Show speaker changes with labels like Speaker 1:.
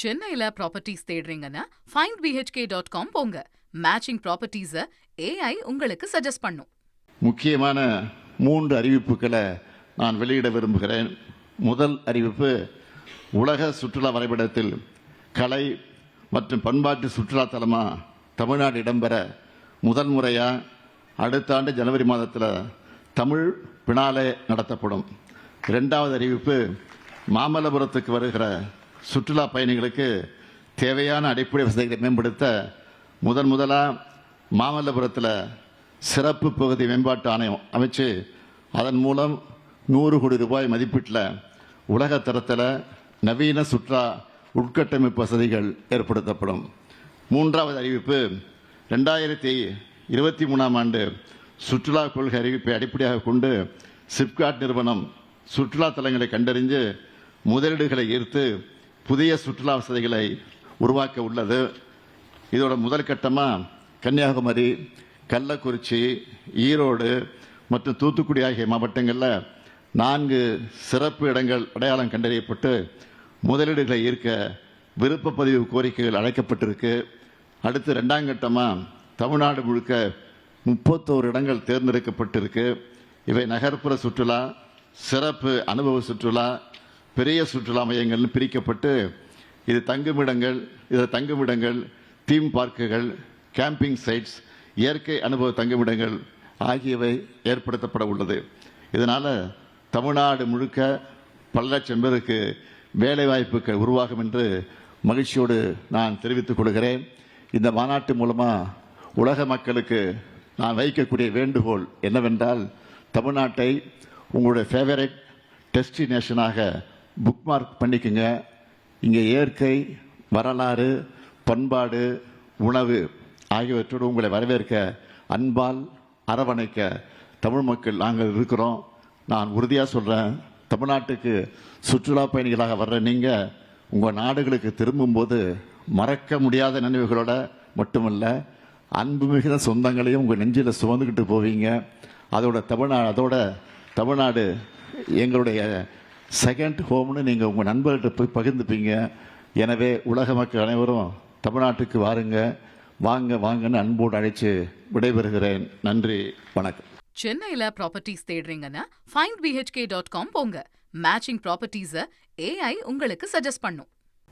Speaker 1: சென்னையில properties தேடுறீங்கன்னா findbhk.com போங்க. Matching ப்ராப்பர்ட்டிஸை AI உங்களுக்கு சஜஸ்ட் பண்ணும்.
Speaker 2: முக்கியமான 3 அறிவிப்புகளை நான் வெளியிட விரும்புகிறேன். முதல் அறிவிப்பு, உலக சுற்றுலா வரைபடத்தில் கலை மற்றும் பண்பாட்டு சுற்றுலா தலமாக தமிழ்நாடு இடம்பெற முதல் முறையாக அடுத்த ஆண்டு ஜனவரி மாதத்தில் தமிழ் பினாலே நடத்தப்படும். இரண்டாவது அறிவிப்பு, மாமல்லபுரத்துக்கு வருகிற சுற்றுலா பயணிகளுக்கு தேவையான அடிப்படை வசதிகளை மேம்படுத்த முதலாக மாமல்லபுரத்தில் சிறப்பு பகுதி மேம்பாட்டு ஆணையம் அமைச்சு அதன் மூலம் 100 கோடி ரூபாய் மதிப்பீட்டில் உலக தரத்தில் நவீன சுற்றுலா உட்கட்டமைப்பு வசதிகள் ஏற்படுத்தப்படும். மூன்றாவது அறிவிப்பு, 2023ஆம் ஆண்டு சுற்றுலா கொள்கை அறிவிப்பை அடிப்படையாக கொண்டு சிப்காட் நிறுவனம் சுற்றுலா தலங்களை கண்டறிந்து முதலீடுகளை ஈர்த்து புதிய சுற்றுலா வசதிகளை உருவாக்க உள்ளது. இதோட முதல் கட்டமாக கன்னியாகுமரி, கள்ளக்குறிச்சி, ஈரோடு மற்றும் தூத்துக்குடி ஆகிய மாவட்டங்களில் 4 சிறப்பு இடங்கள் அடையாளம் கண்டறியப்பட்டு முதலீடுகளை ஈர்க்க விருப்ப பதிவு கோரிக்கைகள் அழைக்கப்பட்டிருக்கு. அடுத்து 2ஆம் கட்டமாக தமிழ்நாடு முழுக்க 31 இடங்கள் தேர்ந்தெடுக்கப்பட்டிருக்கு. இவை நகர்ப்புற சுற்றுலா, சிறப்பு அனுபவ சுற்றுலா, பெரிய சுற்றுலா மையங்கள்னு பிரிக்கப்பட்டு இது தங்குமிடங்கள், தீம் பார்க்குகள், கேம்பிங் சைட்ஸ், இயற்கை அனுபவ தங்குமிடங்கள் ஆகியவை ஏற்படுத்தப்பட உள்ளது. இதனால் தமிழ்நாடு முழுக்க பல லட்சம் பேருக்கு வேலை வாய்ப்புகள் உருவாகும் என்று மகிழ்ச்சியோடு நான் தெரிவித்துக் கொள்கிறேன். இந்த மாநாட்டு மூலமாக உலக மக்களுக்கு நான் வைக்கக்கூடிய வேண்டுகோள் என்னவென்றால், தமிழ்நாட்டை உங்களுடைய ஃபேவரட் டெஸ்டினேஷனாக புக்மார்க் பண்ணிக்கோங்க. இங்கே இயற்கை, வரலாறு, பண்பாடு, உணவு ஆகியவற்றோடு உங்களை வரவேற்க, அன்பால் அரவணைக்க தமிழ் மக்கள் நாங்கள் இருக்கிறோம். நான் உறுதியாக சொல்கிறேன், தமிழ்நாட்டுக்கு சுற்றுலா பயணிகளாக வர்ற நீங்கள் உங்கள் நாடுகளுக்கு திரும்பும்போது மறக்க முடியாத நினைவுகளோட மட்டுமல்ல, அன்பு மிகுந்த சொந்தங்களையும் உங்கள் நெஞ்சில் சுமந்துக்கிட்டு போவீங்க. அதோட தமிழ்நாடு எங்களுடைய செகண்ட் ஹோம்னு நீங்கள் உங்கள் நண்பர்கிட்ட போய் பகிர்ந்துப்பீங்க. எனவே உலக மக்கள் அனைவரும் தமிழ்நாட்டுக்கு வாங்கன்னு அன்போடு அழைச்சு விடைபெறுகிறேன். நன்றி, வணக்கம்.
Speaker 1: சென்னையில ப்ராப்பர்ட்டிஸ் தேடுறீங்கன்னா findbhk.com போங்க. மேட்சிங் ப்ராப்பர்ட்டிஸை AI உங்களுக்கு சஜஸ்ட் பண்ணும்.